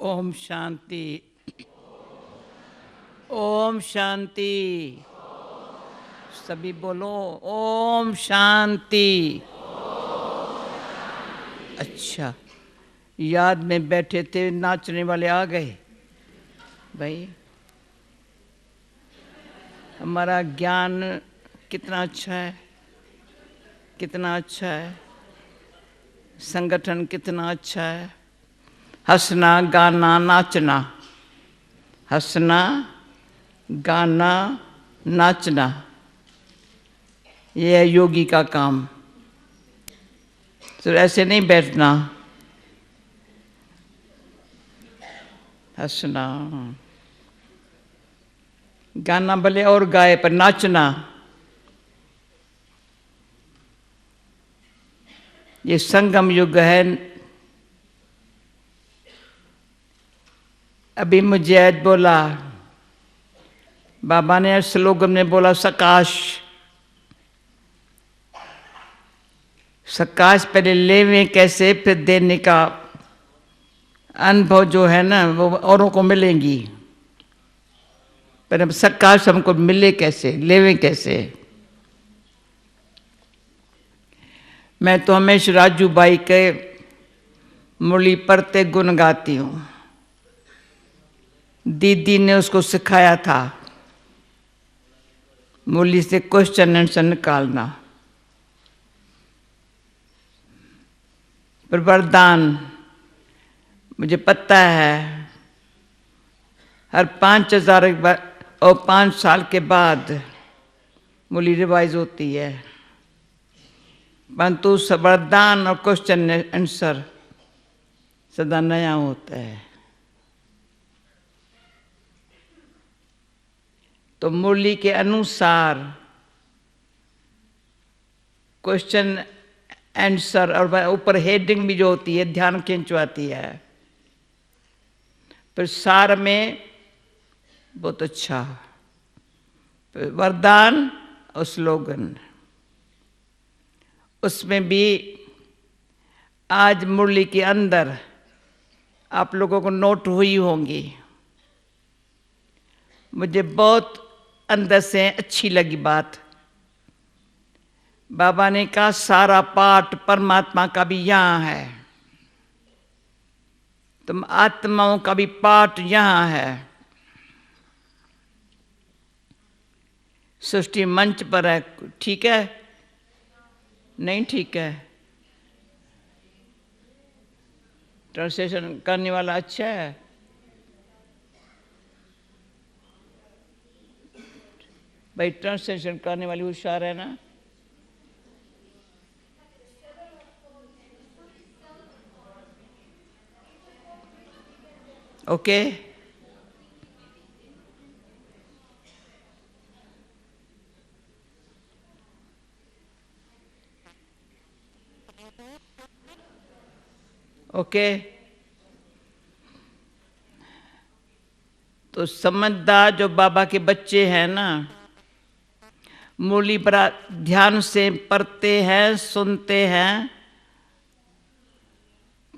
ओम शांति। ओम शांति। सभी बोलो ओम शांति। अच्छा, याद में बैठे थे, नाचने वाले आ गए। भाई हमारा ज्ञान कितना अच्छा है, कितना अच्छा है, संगठन कितना अच्छा है। हंसना गाना नाचना, हंसना गाना नाचना, ये है योगी का काम। तो ऐसे नहीं बैठना, हंसना गाना भले और गाए पर नाचना। ये संगम युग है। अभी मुझे आज बोला बाबा ने, स्लोगन में बोला सकाश। सकाश पहले लेवे कैसे, फिर देने का अनुभव जो है ना वो औरों को मिलेंगी, पर अब सकाश हमको मिले कैसे, लेवे कैसे। मैं तो हमेशा राजू भाई के मुरली पढ़ते गुण गाती हूँ। दीदी ने उसको सिखाया था मुरली से क्वेश्चन आंसर निकालना। पर वरदान मुझे पता है, हर 5,000 और 5 साल के बाद मुरली रिवाइज होती है, परंतु वरदान और क्वेश्चन आंसर सदा नया होता है। तो मुरली के अनुसार क्वेश्चन आंसर और ऊपर हेडिंग भी जो होती है ध्यान खिंचवाती है। फिर सार में बहुत अच्छा वरदान और स्लोगन, उसमें भी आज मुरली के अंदर आप लोगों को नोट हुई होंगी। मुझे बहुत अंदर से अच्छी लगी बात। बाबा ने कहा सारा पाठ परमात्मा का भी यहाँ है, तुम आत्माओं का भी पाठ यहाँ है। सृष्टि मंच पर है, ठीक है नहीं ठीक है? ट्रांसलेशन करने वाला अच्छा है? भाई ट्रांसलेशन करने वाली होशियार है ना? Okay okay. तो समझदार जो बाबा के बच्चे हैं ना, मुरली बड़ा ध्यान से पढ़ते हैं, सुनते हैं,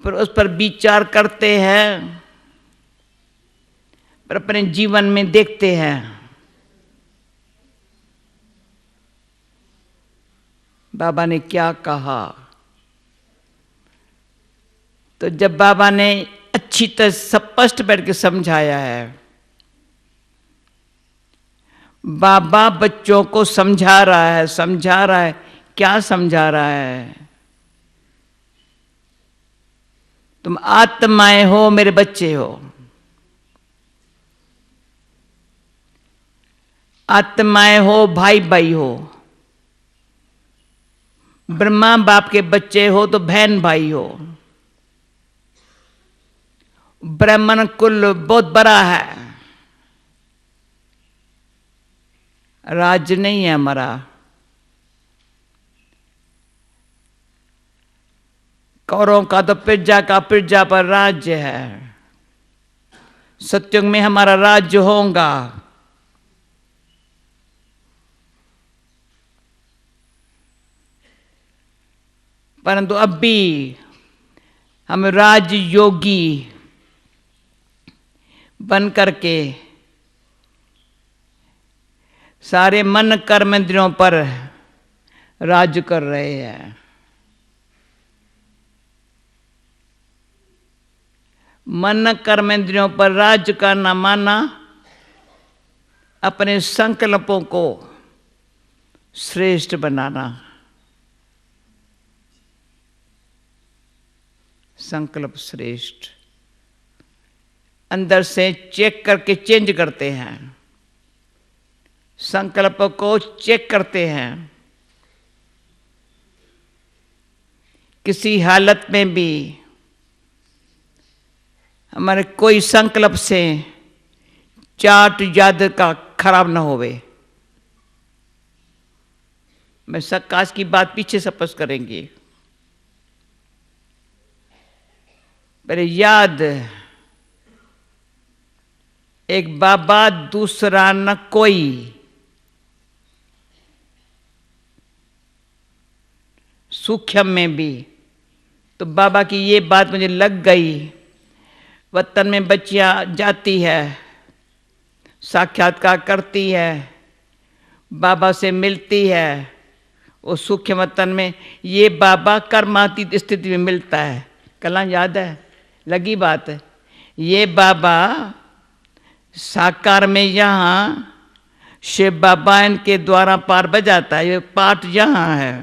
फिर उस पर विचार करते हैं, पर अपने जीवन में देखते हैं। बाबा ने क्या कहा। तो जब बाबा ने अच्छी तरह स्पष्ट बैठ के समझाया है, बाबा बच्चों को समझा रहा है, समझा रहा है। क्या समझा रहा है? तुम आत्माएं हो, मेरे बच्चे हो। आत्माएं हो, भाई भाई हो। ब्रह्मा बाप के बच्चे हो तो बहन भाई हो। ब्राह्मण कुल बहुत बड़ा है, राज्य नहीं है हमारा। कौरों का तो पिज्जा पर राज्य है। सत्युग में हमारा राज्य होगा। परंतु अब भी हम राजयोगी बन करके सारे मन कर्म इंद्रियों पर राज कर रहे हैं। मन कर्म इंद्रियों पर राज करना माना अपने संकल्पों को श्रेष्ठ बनाना। संकल्प श्रेष्ठ अंदर से चेक करके चेंज करते हैं, संकल्प को चेक करते हैं। किसी हालत में भी हमारे कोई संकल्प से चाट याद का खराब न होवे। मैं सकाश की बात पीछे सपस करेंगे। मेरे याद एक बाबा दूसरा न कोई। सूक्ष्म में भी तो बाबा की ये बात मुझे लग गई। वतन में बच्चियां जाती है, साक्षात्कार करती है, बाबा से मिलती है। वो सूक्ष्म वतन में ये बाबा कर्मातीत स्थिति में मिलता है। कल याद है, लगी बात है। ये बाबा साकार में यहाँ शिव बाबा इनके द्वारा पार बजाता है। ये पाठ यहाँ है।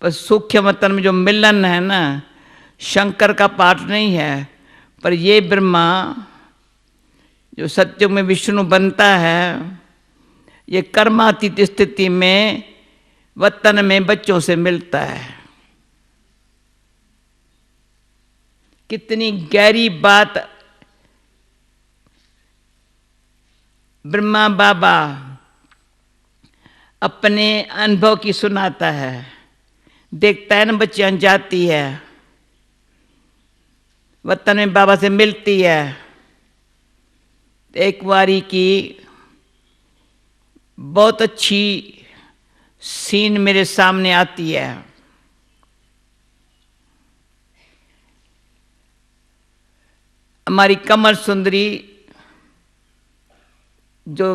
पर सूक्ष्म वतन में जो मिलन है ना, शंकर का पाठ नहीं है। पर ये ब्रह्मा जो सत्युग में विष्णु बनता है, ये कर्मातीत स्थिति में वतन में बच्चों से मिलता है। कितनी गहरी बात ब्रह्मा बाबा अपने अनुभव की सुनाता है। देखता है ना, बच्चियां जाती है, वतन में बाबा से मिलती है। एक बारी की बहुत अच्छी सीन मेरे सामने आती है। हमारी कमल सुंदरी जो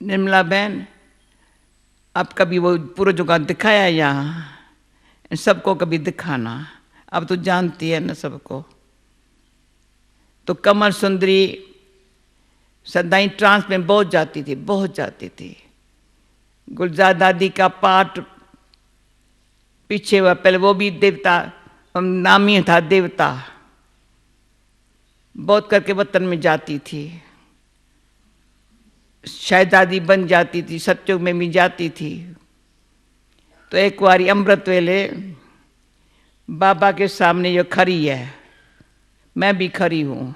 निर्मला बहन, आप कभी वो पूरा जुगाड़ दिखाया यहाँ, सबको कभी दिखाना। अब तो जानती है ना सबको। तो कमल सुंदरी सदाई ट्रांस में बहुत जाती थी, बहुत जाती थी। गुलजार दादी का पाठ पीछे हुआ, पहले वो भी देवता नामी था, देवता बहुत करके वतन में जाती थी। शहजादी बन जाती थी, सत्युग में भी जाती थी। तो एक बारी अमृत वेले बाबा के सामने जो खड़ी है, मैं भी खड़ी हूँ।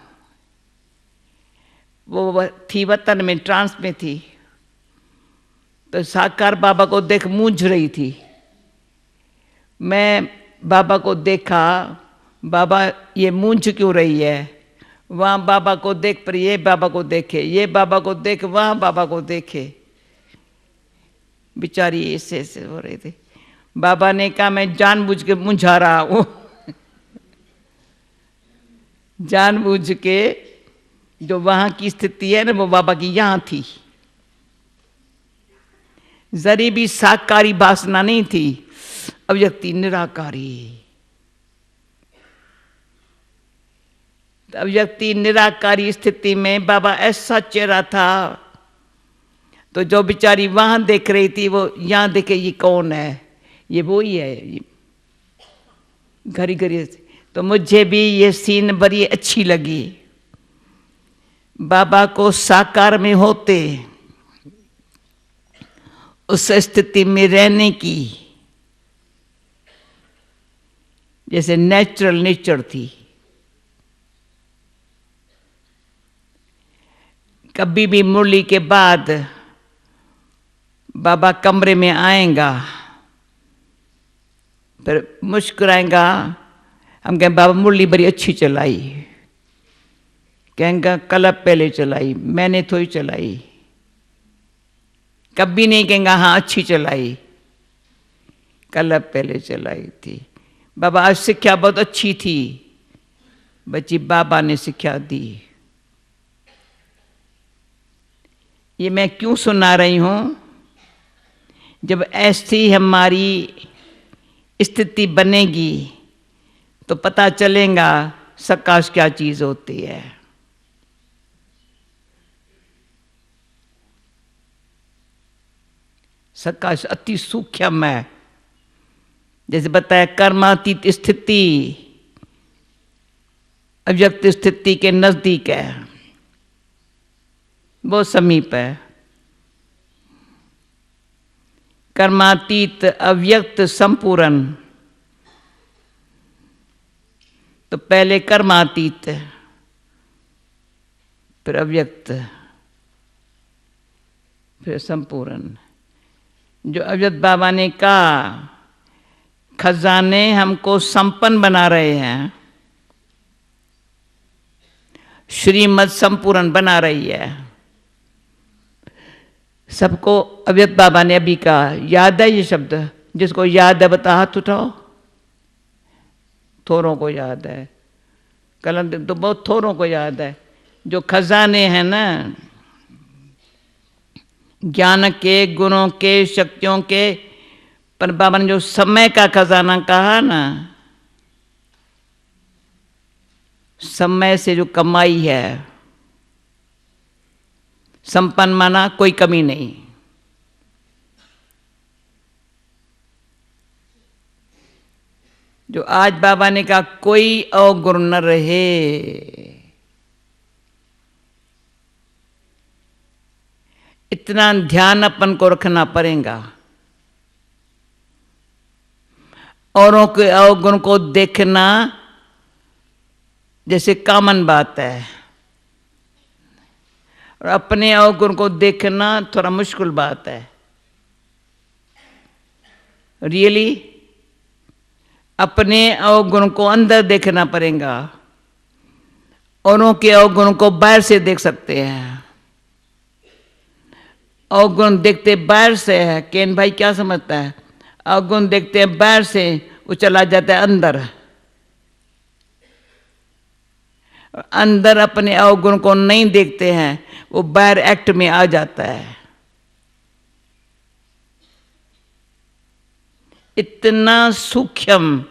वो थी वतन में, ट्रांस में थी। तो साकार बाबा को देख मूंझ रही थी। मैं बाबा को देखा, बाबा ये मूंझ क्यों रही है। वहाँ बाबा को देख, पर ये बाबा को देखे, ये बाबा को देख, वहाँ बाबा को देखे। बेचारी ऐसे ऐसे हो रही थी। बाबा ने कहा मैं जानबूझ के मुंझा रहा हूँ। जानबूझ के जो वहाँ की स्थिति है ना, वो बाबा की यहाँ थी। जरी भी साकारी वासना नहीं थी, अव्यक्ति निराकारी। अव्यक्ति निराकारी स्थिति में बाबा ऐसा चेहरा था। तो जो बेचारी वहां देख रही थी, वो यहां देखे ये कौन है, ये वो ही है। घड़ी घड़ी तो मुझे भी ये सीन बड़ी अच्छी लगी। बाबा को साकार में होते उस स्थिति में रहने की जैसे नेचुरल नेचर थी। कभी भी मुरली के बाद बाबा कमरे में आएगा, फिर मुस्कुराएगा। हम कहें बाबा मुरली बड़ी अच्छी चलाई। कहेंगे कल पहले चलाई, मैंने थोड़ी चलाई। कभी नहीं कहेंगे हाँ अच्छी चलाई, कल पहले चलाई थी। बाबा आज शिक्षा बहुत अच्छी थी। बच्ची बाबा ने शिक्षा दी। ये मैं क्यों सुना रही हूं? जब ऐसी हमारी स्थिति बनेगी तो पता चलेगा सकाश क्या चीज होती है। सकाश अति सूक्ष्म है। जैसे बताया कर्मातीत स्थिति अव्यक्त स्थिति के नजदीक है, बहुत समीप है। कर्मातीत अव्यक्त संपूर्ण, तो पहले कर्मातीत फिर अव्यक्त फिर संपूर्ण। जो अव्यक्त बाबा ने कहा खजाने हमको संपन्न बना रहे हैं, श्रीमत संपूर्ण बना रही है सबको। अव्यक्त बाबा ने अभी कहा, याद है ये शब्द? जिसको याद है बता हाथ उठाओ। थोरों को याद है, कलम तो बहुत थोरों को याद है। जो खजाने हैं ना ज्ञान के, गुणों के, शक्तियों के, पर बाबा ने जो समय का खजाना कहा ना, समय से जो कमाई है, संपन्न माना कोई कमी नहीं। जो आज बाबा ने कहा कोई अवगुण न रहे, इतना ध्यान अपन को रखना पड़ेगा। औरों के अवगुण को देखना जैसे कॉमन बात है, और अपने अवगुण को देखना थोड़ा मुश्किल बात है। रियली अपने अवगुण को अंदर देखना पड़ेगा, औरों के अवगुण को बाहर से देख सकते हैं। अवगुण देखते बाहर से है, केन भाई क्या समझता है? अवगुण देखते हैं बाहर से, वो चला जाता है अंदर। अंदर अपने अवगुण को नहीं देखते हैं, वो बाहर एक्ट में आ जाता है। इतना सूक्ष्म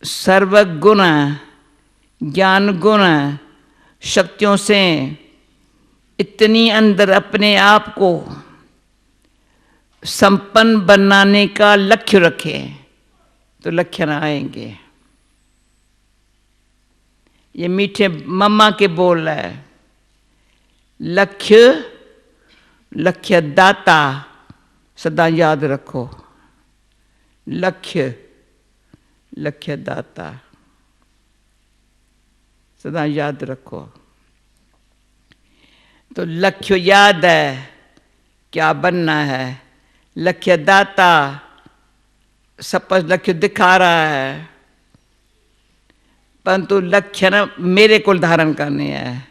सर्वगुण ज्ञान गुण शक्तियों से इतनी अंदर अपने आप को संपन्न बनाने का लक्ष्य रखें तो लक्ष्य ना आएंगे। ये मीठे मम्मा के बोल है, लक्ष्य लक्ष्य दाता सदा याद रखो। लक्ष्य लक्ष्य दाता सदा याद रखो। तो लक्ष्य याद है क्या बनना है, लक्ष्य दाता सब पर लक्ष्य दिखा रहा है, परंतु लक्ष्य न मेरे को धारण करने है।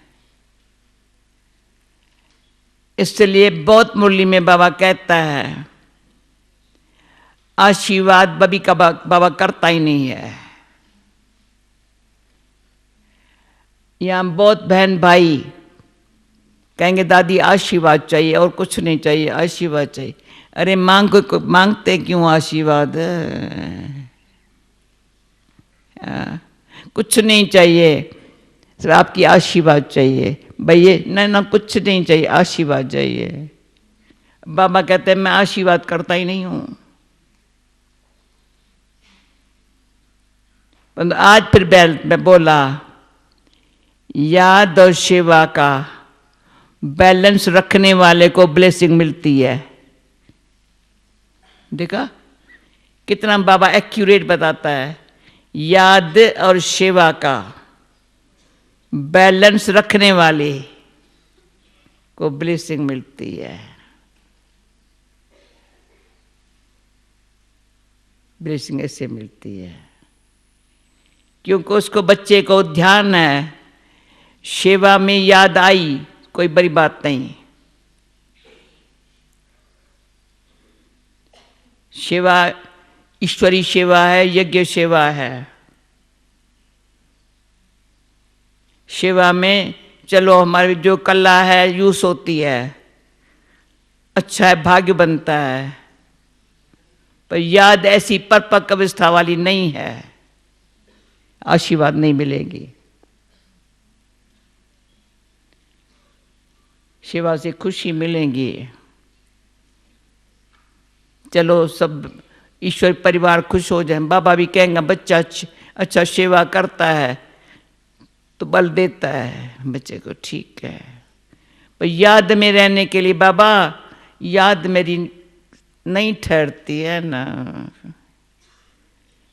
इसलिए बहुत मुरली में बाबा कहता है आशीर्वाद बबी का बाबा करता ही नहीं है। यहां बहुत बहन भाई कहेंगे दादी आशीर्वाद चाहिए और कुछ नहीं चाहिए, आशीर्वाद चाहिए। अरे मांगते क्यों आशीर्वाद? कुछ नहीं चाहिए, सिर्फ आपकी आशीर्वाद चाहिए। भैया ना ना कुछ नहीं चाहिए, आशीर्वाद चाहिए। बाबा कहते हैं मैं आशीर्वाद करता ही नहीं हूं। आज फिर मैं बोला याद और सेवा का बैलेंस रखने वाले को ब्लेसिंग मिलती है। देखा कितना बाबा एक्यूरेट बताता है। याद और सेवा का बैलेंस रखने वाले को ब्लेसिंग मिलती है। ब्लेसिंग ऐसे मिलती है क्योंकि उसको बच्चे को ध्यान है, सेवा में याद आई, कोई बड़ी बात नहीं। सेवा ईश्वरी सेवा है, यज्ञ सेवा है। सेवा में चलो हमारी जो कला है यूज होती है, अच्छा है, भाग्य बनता है, पर याद ऐसी परिपक्व अवस्था वाली नहीं है, आशीर्वाद नहीं मिलेगी। सेवा से खुशी मिलेगी। चलो सब ईश्वर परिवार खुश हो जाए। बाबा भी कहेंगे बच्चा अच्छा सेवा करता है तो बल देता है बच्चे को, ठीक है। पर याद में रहने के लिए बाबा, याद मेरी नहीं ठहरती है ना,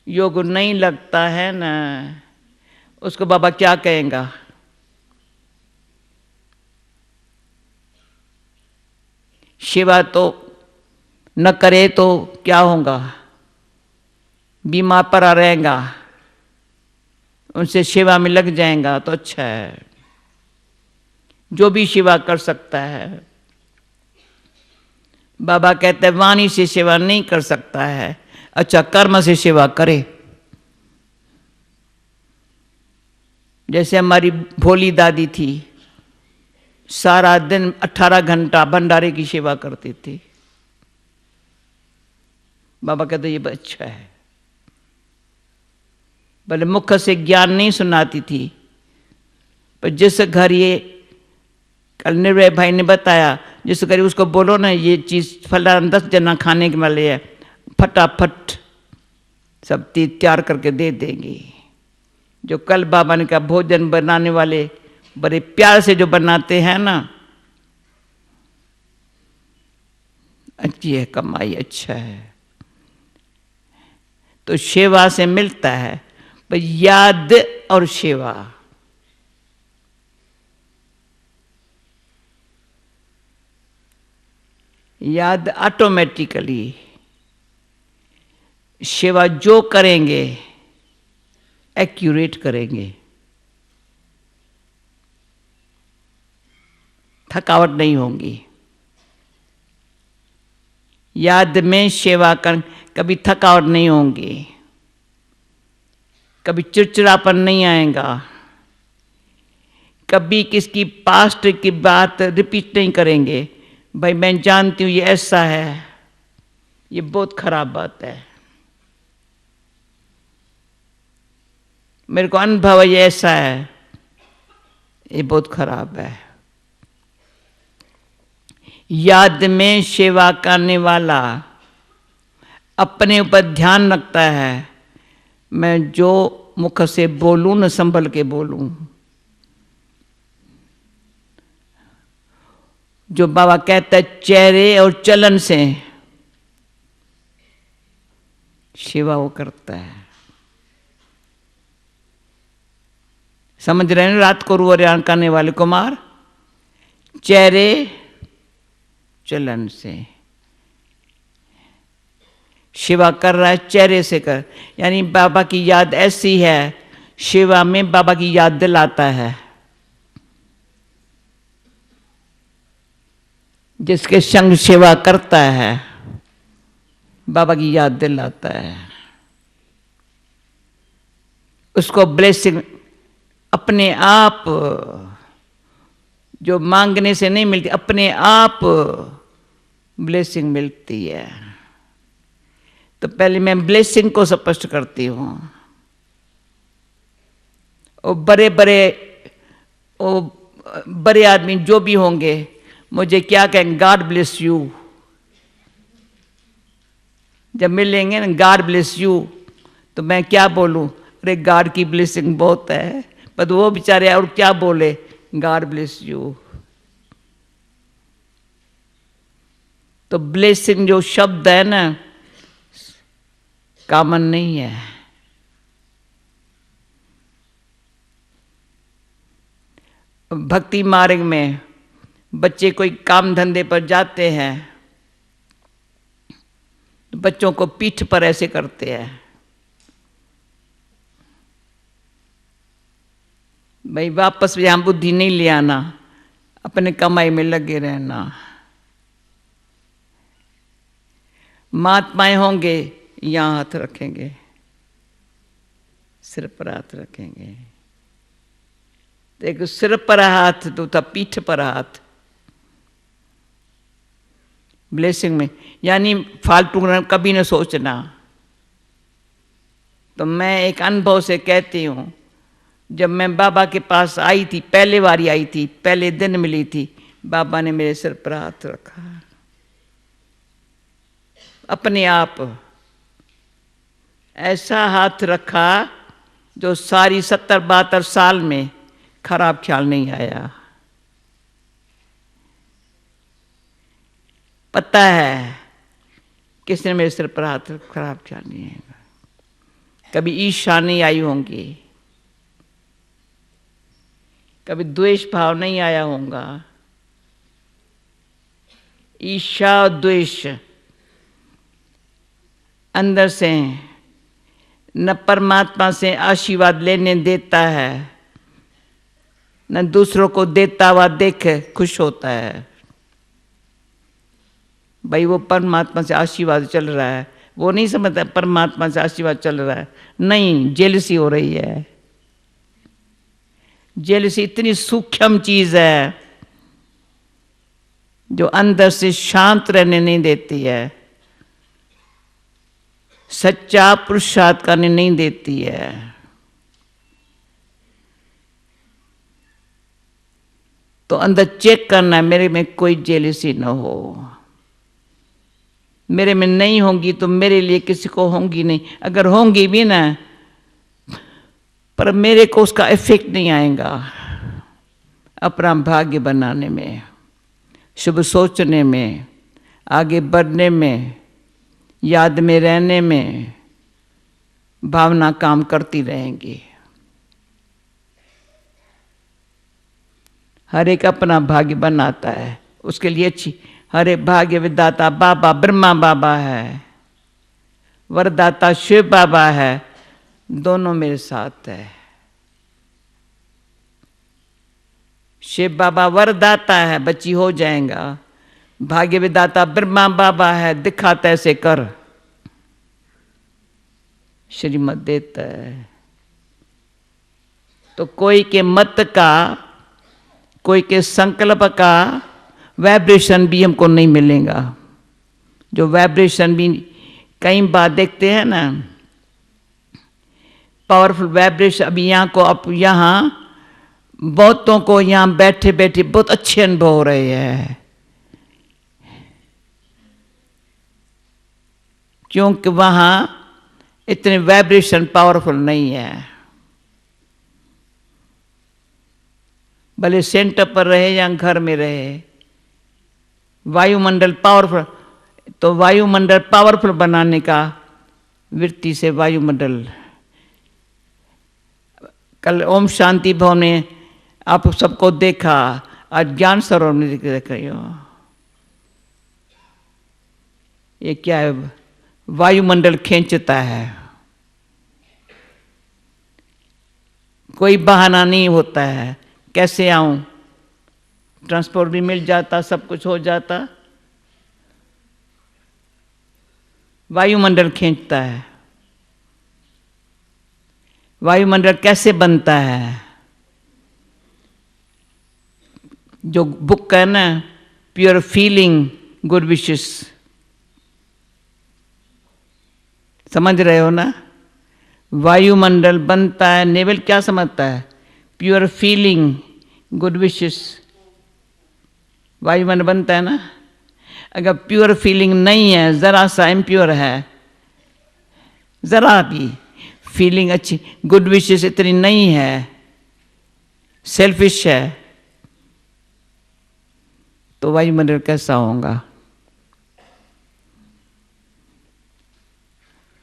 योग नहीं लगता है ना, उसको बाबा क्या कहेंगा? सेवा तो न करे तो क्या होगा? बीमार पड़ा रहेगा, उनसे सेवा में लग जाएगा तो अच्छा है। जो भी सेवा कर सकता है, बाबा कहते हैं वाणी से सेवा नहीं कर सकता है, अच्छा कर्म से सेवा करे। जैसे हमारी भोली दादी थी, सारा दिन 18 घंटा भंडारे की सेवा करती थी। बाबा कहते ये अच्छा है। भले मुख से ज्ञान नहीं सुनाती थी, पर जिस घर ये कल निर्भय भाई ने बताया, जिस घर उसको बोलो ना ये चीज फलाना 10 जना खाने के वाले है, फटाफट सब चीज तैयार करके दे देंगी। जो कल बाबा ने कहा भोजन बनाने वाले बड़े प्यार से जो बनाते हैं ना, अच्छी है कमाई, अच्छा है। तो सेवा से मिलता है, पर याद और सेवा, याद ऑटोमेटिकली, सेवा जो करेंगे एक्यूरेट करेंगे, थकावट नहीं होगी। याद में सेवा कर कभी थकावट नहीं होगी, कभी चिड़चिड़ापन नहीं आएगा, कभी किसकी पास्ट की बात रिपीट नहीं करेंगे। भाई मैं जानती हूँ ये ऐसा है, ये बहुत खराब बात है, मेरे को अनुभव है ये ऐसा है, ये बहुत खराब है। याद में सेवा करने वाला अपने ऊपर ध्यान रखता है, मैं जो मुख से बोलूं न संभल के बोलूं। जो बाबा कहता है चेहरे और चलन से सेवा वो करता है। समझ रहे हैं रात को रूआन करने वाले कुमार, चेहरे चलन से सेवा कर रहा है, चेहरे से कर, यानी बाबा की याद ऐसी है, सेवा में बाबा की याद दिलाता है। जिसके संग सेवा करता है बाबा की याद दिलाता है, उसको ब्लेसिंग अपने आप, जो मांगने से नहीं मिलती, अपने आप ब्लेसिंग मिलती है। तो पहले मैं ब्लेसिंग को स्पष्ट करती हूँ। और बड़े आदमी जो भी होंगे मुझे क्या कहेंगे, गॉड ब्लेस यू। जब मिलेंगे ना गॉड ब्लेस यू, तो मैं क्या बोलूं, अरे गॉड की ब्लेसिंग बहुत है, पर वो बेचारे और क्या बोले, गॉड ब्लेस यू। तो ब्लेसिंग जो शब्द है ना, कॉमन नहीं है। भक्ति मार्ग में बच्चे कोई काम धंधे पर जाते हैं तो बच्चों को पीठ पर ऐसे करते हैं, भाई वापस यहां बुद्धि नहीं ले आना, अपने कमाई में लगे रहना। महात्माएं होंगे यहां हाथ रखेंगे, सिर पर हाथ रखेंगे, तो एक सिर पर हाथ, तो था पीठ पर हाथ। ब्लेसिंग में यानी फालतू कभी न सोचना। तो मैं एक अनुभव से कहती हूँ, जब मैं बाबा के पास आई थी, पहले बारी आई थी, पहले दिन मिली थी, बाबा ने मेरे सिर पर हाथ रखा अपने आप। ऐसा हाथ रखा जो सारी 70-72 साल में खराब ख्याल नहीं आया। पता है किसने मेरे सिर पर हाथ, खराब ख्याल नहीं आएगा। कभी ईर्ष्या नहीं आई होंगी, कभी द्वेष भाव नहीं आया होगा। ईर्ष्या और द्वेष अंदर से न परमात्मा से आशीर्वाद लेने देता है, न दूसरों को देता हुआ देख खुश होता है। भाई वो परमात्मा से आशीर्वाद चल रहा है, वो नहीं समझता परमात्मा से आशीर्वाद चल रहा है। नहीं, जेलसी हो रही है। जेलसी इतनी सूक्ष्म चीज है जो अंदर से शांत रहने नहीं देती है, सच्चा पुरुषार्थ करने नहीं देती है। तो अंदर चेक करना है, मेरे में कोई जेलसी न हो। मेरे में नहीं होंगी तो मेरे लिए किसी को होंगी नहीं। अगर होंगी भी ना, पर मेरे को उसका इफेक्ट नहीं आएगा। अपना भाग्य बनाने में, शुभ सोचने में, आगे बढ़ने में, याद में रहने में भावना काम करती रहेंगी। हर एक अपना भाग्य बनाता है, उसके लिए अच्छी। हर एक भाग्य विदाता बाबा ब्रह्मा बाबा है, वरदाता शिव बाबा है, दोनों मेरे साथ है। शिव बाबा वरदाता है, बच्ची हो जाएगा। भाग्य विदाता ब्रह्मा बाबा है, दिखाता ऐसे कर, श्रीमत देता है। तो कोई के मत का, कोई के संकल्प का वाइब्रेशन भी हमको नहीं मिलेगा। जो वाइब्रेशन भी कई बार देखते हैं ना, पावरफुल वाइब्रेशन। अभी यहाँ को, अब यहाँ बहुतों को यहाँ बैठे बैठे बहुत अच्छे अनुभव हो रहे हैं, क्योंकि वहाँ इतने वाइब्रेशन पावरफुल नहीं है। भले सेंटर पर रहे या घर में रहे, वायुमंडल पावरफुल। तो वायुमंडल पावरफुल बनाने का वृत्ति से वायुमंडल। कल ओम शांति भवन में आप सबको देखा, आज ज्ञान सरोवर में देख रही हो। ये क्या है? वायुमंडल खींचता है, कोई बहाना नहीं होता है। कैसे आऊं? ट्रांसपोर्ट भी मिल जाता, सब कुछ हो जाता। वायुमंडल खींचता है। वायुमंडल कैसे बनता है? जो बुक है ना, प्योर फीलिंग गुड विशेस, समझ रहे हो ना? वायुमंडल बनता है। नेवल क्या समझता है? प्योर फीलिंग गुड विशेस, वायुमंडल बनता है ना। अगर प्योर फीलिंग नहीं है, जरा सा इम्प्योर है, जरा भी फीलिंग अच्छी, गुड विशेस इतनी नहीं है, सेल्फिश है, तो वायुमंडल कैसा होगा?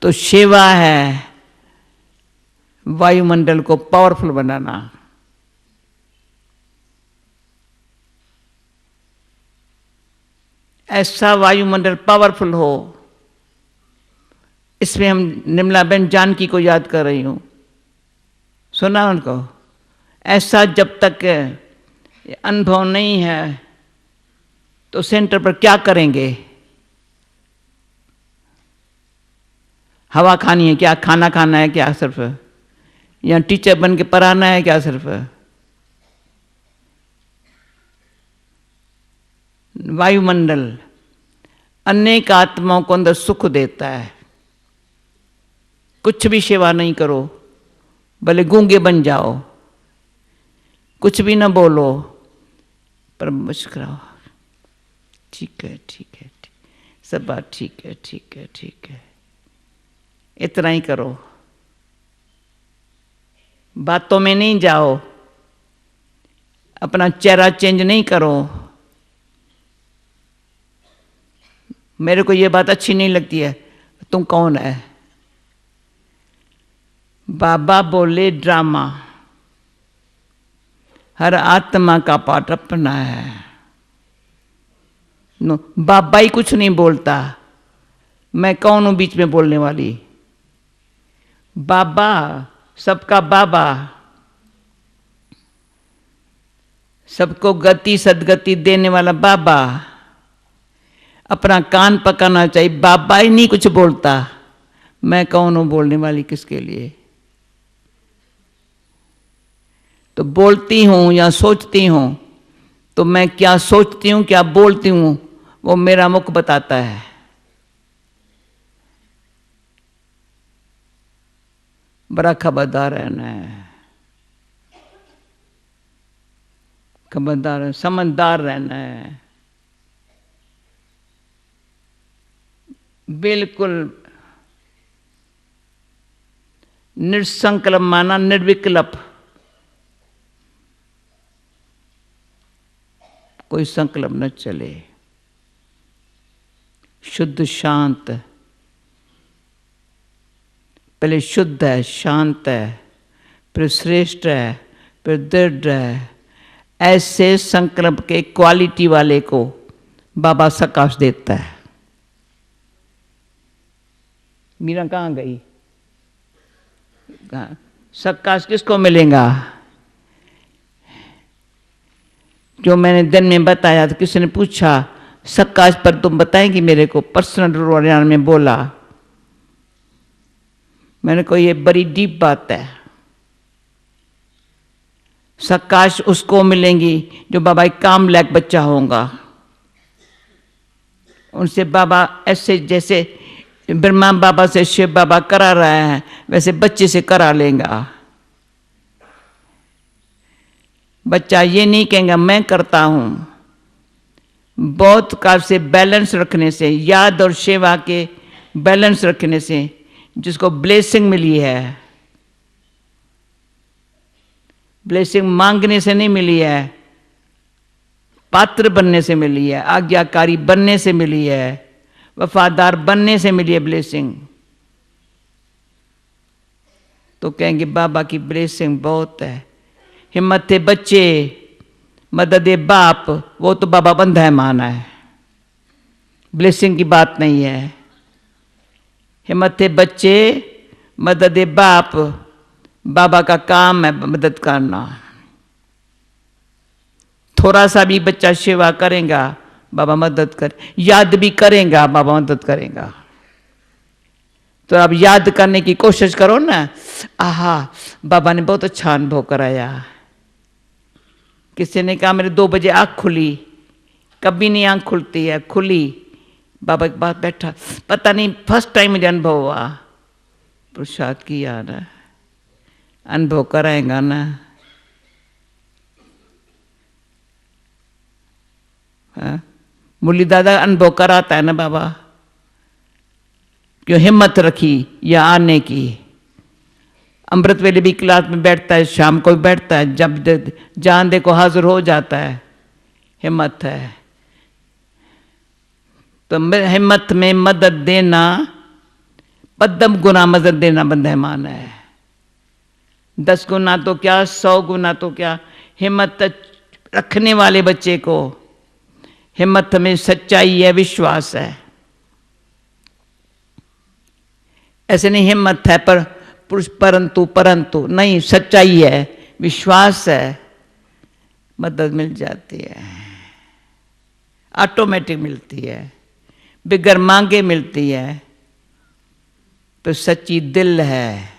तो सेवा है वायुमंडल को पावरफुल बनाना। ऐसा वायुमंडल पावरफुल हो। इसमें हम निर्मलाबेन जानकी को याद कर रही हूं, सुना उनको। ऐसा जब तक अनुभव नहीं है तो सेंटर पर क्या करेंगे? हवा खानी है क्या? खाना खाना है क्या सिर्फ? या टीचर बन के पढ़ाना है क्या सिर्फ? वायुमंडल अनेक आत्माओं को अंदर सुख देता है। कुछ भी सेवा नहीं करो, भले गूंगे बन जाओ, कुछ भी ना बोलो, पर मुस्कुराओ। ठीक है, ठीक है, सब बात ठीक है, ठीक है, ठीक है, इतना ही करो। बातों में नहीं जाओ, अपना चेहरा चेंज नहीं करो। मेरे को ये बात अच्छी नहीं लगती है, तुम कौन है? बाबा बोले ड्रामा, हर आत्मा का पाठ अपना है। बाबा ही कुछ नहीं बोलता, मैं कौन हूं बीच में बोलने वाली? बाबा सबका बाबा, सबको गति सदगति देने वाला बाबा। अपना कान पकाना चाहिए, बाबा ही नहीं कुछ बोलता, मैं कौन हूं बोलने वाली किसके लिए? तो बोलती हूं या सोचती हूं, तो मैं क्या सोचती हूं क्या बोलती हूं वो मेरा मुख बताता है। बड़ा खबरदार रहना है, खबरदार समझदार रहना है। बिल्कुल निर्संकल्प माना, निर्विकल्प, कोई संकल्प न चले। शुद्ध शांत, पहले शुद्ध है, शांत है, फिर श्रेष्ठ है, फिर दृढ़ है। ऐसे संकल्प के क्वालिटी वाले को बाबा सकाश देता है। मीरा कहाँ गई? सकाश किसको मिलेगा? जो मैंने दिन में बताया तो किसी ने पूछा सकाश पर तुम बताएंगी मेरे को? पर्सनल में बोला। मैंने कहा ये बड़ी डीप बात है। सकाश उसको मिलेंगी जो बाबा एक काम लायक बच्चा होगा। उनसे बाबा ऐसे जैसे ब्रह्मा बाबा से शिव बाबा करा रहा है वैसे बच्चे से करा लेगा। बच्चा ये नहीं कहेगा मैं करता हूं। बहुत काल से बैलेंस रखने से, याद और सेवा के बैलेंस रखने से जिसको ब्लेसिंग मिली है, ब्लेसिंग मांगने से नहीं मिली है, पात्र बनने से मिली है, आज्ञाकारी बनने से मिली है, वफादार बनने से मिली है ब्लेसिंग। तो कहेंगे बाबा की ब्लेसिंग बहुत है। हिम्मत थे बच्चे, मदद बाप, वो तो बाबा बंधा है माना है, ब्लेसिंग की बात नहीं है। हिम्मत थे बच्चे, मदद बाप, बाबा का काम है मदद करना। थोड़ा सा भी बच्चा सेवा करेगा बाबा मदद कर, याद भी करेगा बाबा मदद करेगा। तो अब याद करने की कोशिश करो ना। आहा बाबा ने बहुत अच्छा अनुभव कराया। किसी ने कहा मेरे 2 बजे आँख खुली, कभी नहीं आँख खुलती है, खुली। बाबा के पास बैठा, पता नहीं फर्स्ट टाइम मुझे अनुभव हुआ। प्रसाद किया ना, अनुभव कराएगा ना। मुरली दादा अनुभव कराता है ना बाबा, क्यों हिम्मत रखी या आने की। अमृत वेले भी क्लास में बैठता है, शाम को भी बैठता है, जब जान देखो हाजिर हो जाता है। हिम्मत है तो हिम्मत में मदद देना, पद्म गुना मदद देना बंधमान है। 10 गुना तो क्या, 100 गुना तो क्या। हिम्मत रखने वाले बच्चे को, हिम्मत में सच्चाई है, विश्वास है। ऐसे नहीं हिम्मत है पर पुरुष परंतु नहीं, सच्चाई है, विश्वास है, मदद मिल जाती है, ऑटोमेटिक मिलती है, बिगर मांगे मिलती है। तो सच्ची दिल है,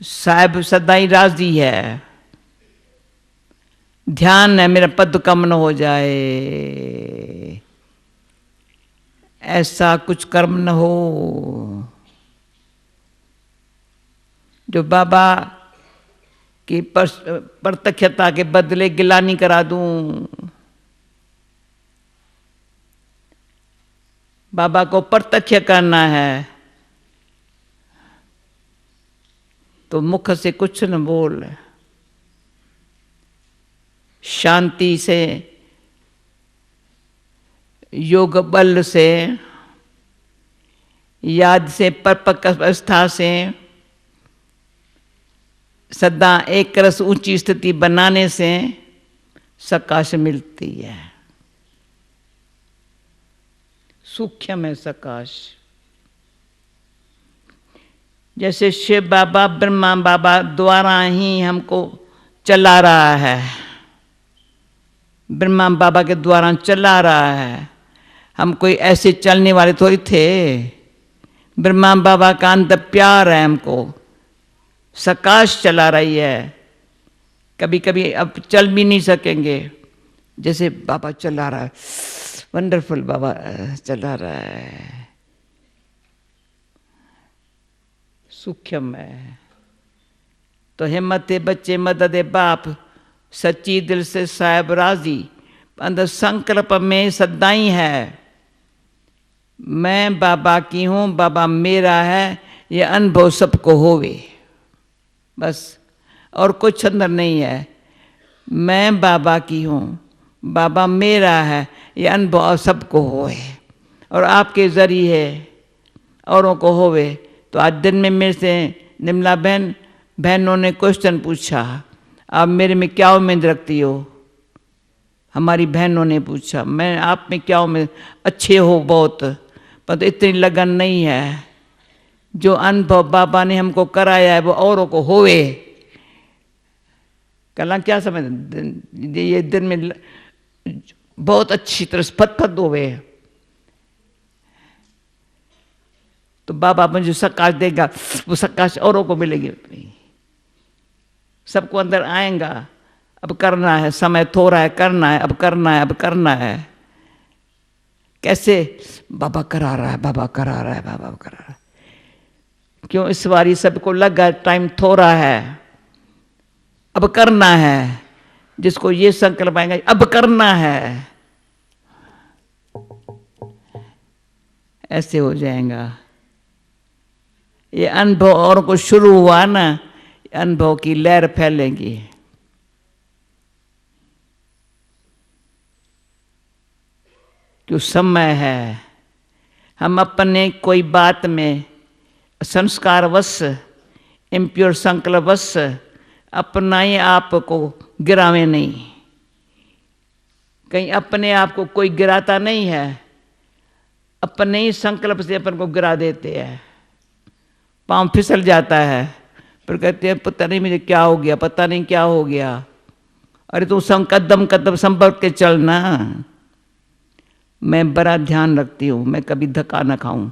साहिब सदा ही राजी है। ध्यान है मेरा पद कम न हो जाए, ऐसा कुछ कर्म न हो जो बाबा की प्रत्यक्षता के बदले गिलानी करा दूं। बाबा को प्रत्यक्ष करना है तो मुख से कुछ न बोल, शांति से, योग बल से, याद से, परिपक्व अवस्था से, सदा एक रस ऊंची स्थिति बनाने से सकाश मिलती है। सूक्ष्म है सकाश। जैसे शिव बाबा ब्रह्मा बाबा द्वारा ही हमको चला रहा है, ब्रह्मा बाबा के द्वारा चला रहा है। हम कोई ऐसे चलने वाले थोड़ी थे। ब्रह्मा बाबा का अंत प्यार है, हमको सकाश चला रही है। कभी कभी अब चल भी नहीं सकेंगे, जैसे बाबा चला रहा है, वंडरफुल बाबा चला रहा है, सूक्ष्म है। तो हिम्मत है बच्चे, मदद है बाप, सच्ची दिल से साहब राजी, अंदर संकल्प में सदाई है मैं बाबा की हूँ, बाबा मेरा है, ये अनुभव सबको होवे, बस और कुछ अंदर नहीं है। मैं बाबा की हूँ, बाबा मेरा है, ये अनुभव सबको होवे और आपके जरिए औरों को होवे। तो आज दिन में मेरे से निर्मला बहनों ने क्वेश्चन पूछा, आप मेरे में क्या उम्मीद रखती हो? हमारी बहनों ने पूछा, मैं आप में क्या उम्मीद, अच्छे हो बहुत, पर तो इतनी लगन नहीं है। जो अनुभव बाबा ने हमको कराया है वो औरों को होवे। कल क्या समझ, ये दिन में बहुत अच्छी तरह से फत होवे तो बाबा मुझे सकाश देगा, वो सकाश औरों को मिलेगी। सबको अंदर आएगा। अब करना है, समय थोड़ा है, करना है, अब करना है, अब करना है। कैसे? बाबा करा रहा है, बाबा करा रहा है, बाबा करा रहा है। क्यों? इस बारी सबको लगा टाइम थोड़ा है, अब करना है। जिसको ये संकल्प आएगा अब करना है, ऐसे हो जाएगा। ये अनुभव और को शुरू हुआ ना, अनुभव की लहर फैलेगी। क्यों? समय है। हम अपने कोई बात में संस्कारवश, इम्प्योर संकल्पवश अपना ही आप को गिरावे नहीं। कहीं अपने आप को कोई गिराता नहीं है, अपने ही संकल्प से अपन को गिरा देते हैं। पाँव फिसल जाता है, फिर कहते हैं पता नहीं मुझे क्या हो गया, पता नहीं क्या हो गया। अरे तू कदम कदम संपर्क के चलना। मैं बड़ा ध्यान रखती हूँ, मैं कभी धक्का न खाऊं।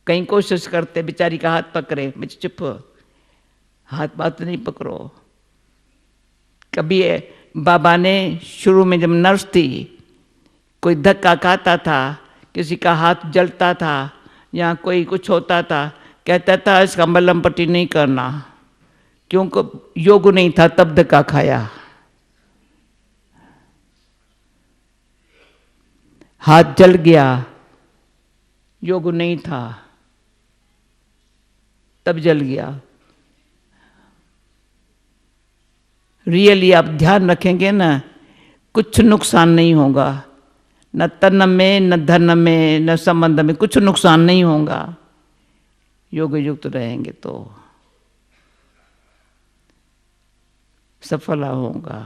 कहीं कोशिश करते बेचारी का हाथ पकड़े, मैं चुप, हाथ बात नहीं पकड़ो। कभी बाबा ने शुरू में जब नर्स थी, कोई धक्का खाता था, किसी का हाथ जलता था या कोई कुछ होता था, कहता था इसका मलहम पट्टी नहीं करना, क्योंकि योग नहीं था तब धक्का खाया। हाथ जल गया, योग नहीं था तब जल गया। रियली आप ध्यान रखेंगे ना, कुछ नुकसान नहीं होगा, न तन में, न धन में, न संबंध में, कुछ नुकसान नहीं होगा। योग युक्त रहेंगे तो सफल होगा।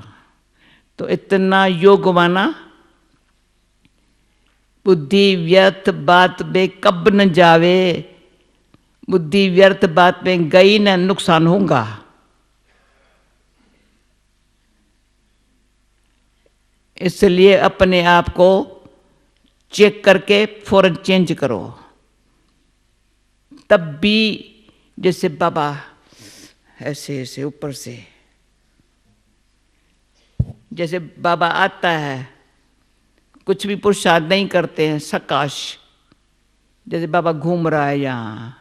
तो इतना योग माना, बुद्धि व्यर्थ बात में कब न जावे, बुद्धि व्यर्थ बात में गई न नुकसान होगा। इसलिए अपने आप को चेक करके फौरन चेंज करो। तब भी जैसे बाबा ऐसे ऐसे ऊपर से जैसे बाबा आता है, कुछ भी पुरुषार्थ नहीं करते हैं, सकाश, जैसे बाबा घूम रहा है यहाँ।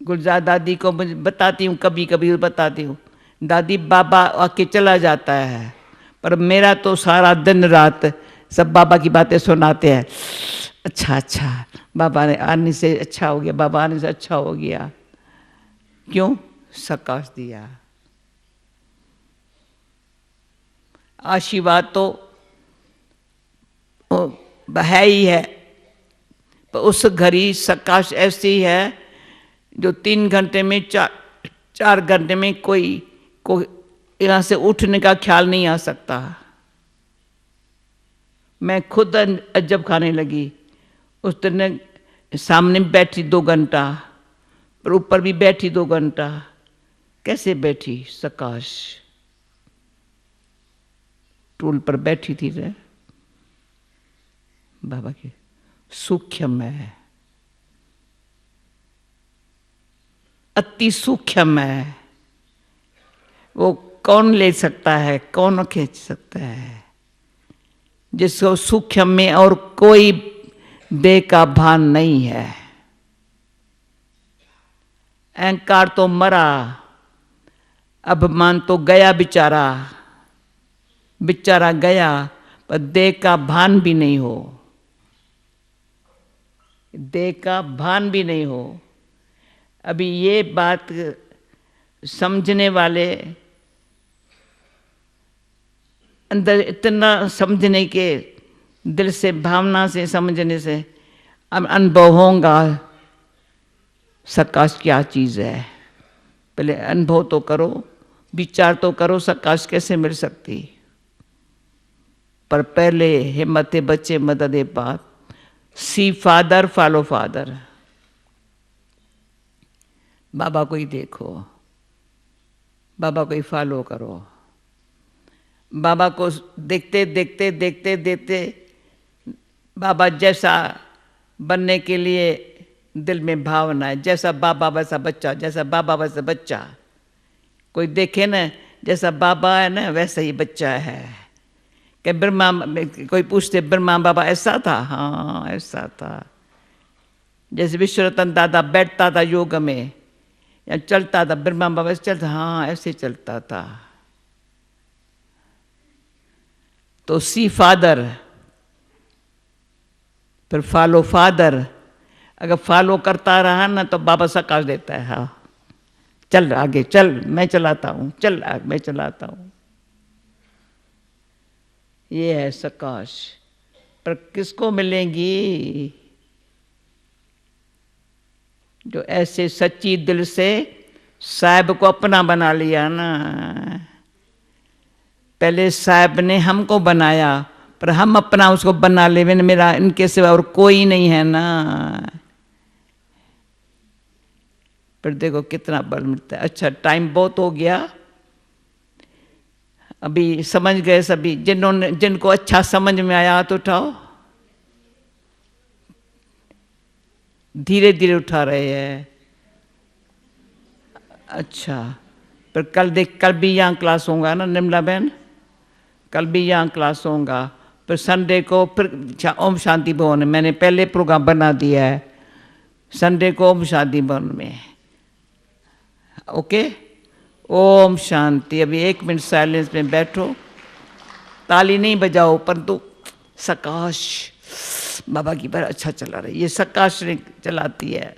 गुलजार दादी को मुझे बताती हूँ, कभी कभी बताती हूँ, दादी बाबा आके चला जाता है, पर मेरा तो सारा दिन रात सब बाबा की बातें सुनाते हैं। अच्छा अच्छा, बाबा ने आने से अच्छा हो गया, बाबा आने से अच्छा हो गया। क्यों? सकाश दिया। आशीर्वाद तो है ही है, पर उस घड़ी सकाश ऐसी है जो 3 घंटे में 4 घंटे में कोई यहाँ से उठने का ख्याल नहीं आ सकता। मैं खुद अजब खाने लगी। उस दिन सामने बैठी 2 घंटा, पर ऊपर भी बैठी 2 घंटा। कैसे बैठी? सकाश टूल पर बैठी थी रे बाबा के सूक्ष्म है, अति सूक्ष्म है। वो कौन ले सकता है, कौन खींच सकता है? जिसको सूक्ष्म में और कोई देह का भान नहीं है। अहंकार तो मरा, अभिमान तो गया बेचारा, बेचारा गया, पर देह का भान भी नहीं हो, देह का भान भी नहीं हो। अभी ये बात समझने वाले अंदर इतना समझने के दिल से, भावना से समझने से अब अनुभव होगा सकाश क्या चीज़ है। पहले अनुभव तो करो, विचार तो करो, सकाश कैसे मिल सकती। पर पहले हिम्मत बच्चे मदद बात, सी फादर फॉलो फादर। बाबा को ही देखो, बाबा को ही फॉलो करो। बाबा को देखते देखते देखते देखते बाबा जैसा बनने के लिए दिल में भावना है, जैसा बाबा वैसा बच्चा, जैसा बाबा वैसा बच्चा। कोई देखे ना, जैसा बाबा है ना वैसा ही बच्चा है। कि ब्रह्मा, कोई पूछते ब्रह्मा बाबा ऐसा था? हाँ ऐसा था। जैसे विश्वरतन दादा बैठता था योग में या चलता था, ब्रह्मा बाबा ऐसे चलता, हाँ ऐसे चलता था। तो सी फादर, फिर फॉलो फादर। अगर फॉलो करता रहा ना तो बाबा सकाश देता है। हाँ चल आगे चल, मैं चलाता हूँ, चल आगे मैं चलाता हूँ। ये है सकाश। पर किसको मिलेंगी? जो ऐसे सच्ची दिल से साहब को अपना बना लिया ना। पहले साहब ने हमको बनाया, पर हम अपना उसको बना ले, मेरा इनके सिवा और कोई नहीं है ना। फिर देखो कितना बल मिलता है। अच्छा टाइम बहुत हो गया, अभी समझ गए सभी? जिनको अच्छा समझ में आया हाथ उठाओ। धीरे धीरे उठा रहे हैं। अच्छा, पर कल भी यहाँ क्लास होगा ना निर्मला बहन? कल भी यहाँ क्लास होगा। फिर संडे को फिर ओम शांति भवन में, मैंने पहले प्रोग्राम बना दिया है, संडे को ओम शांति भवन में। ओके, ओम शांति। अभी 1 मिनट साइलेंस में बैठो, ताली नहीं बजाओ, परंतु सकाश बाबा की बात अच्छा चला रही, ये सकाश चलाती है।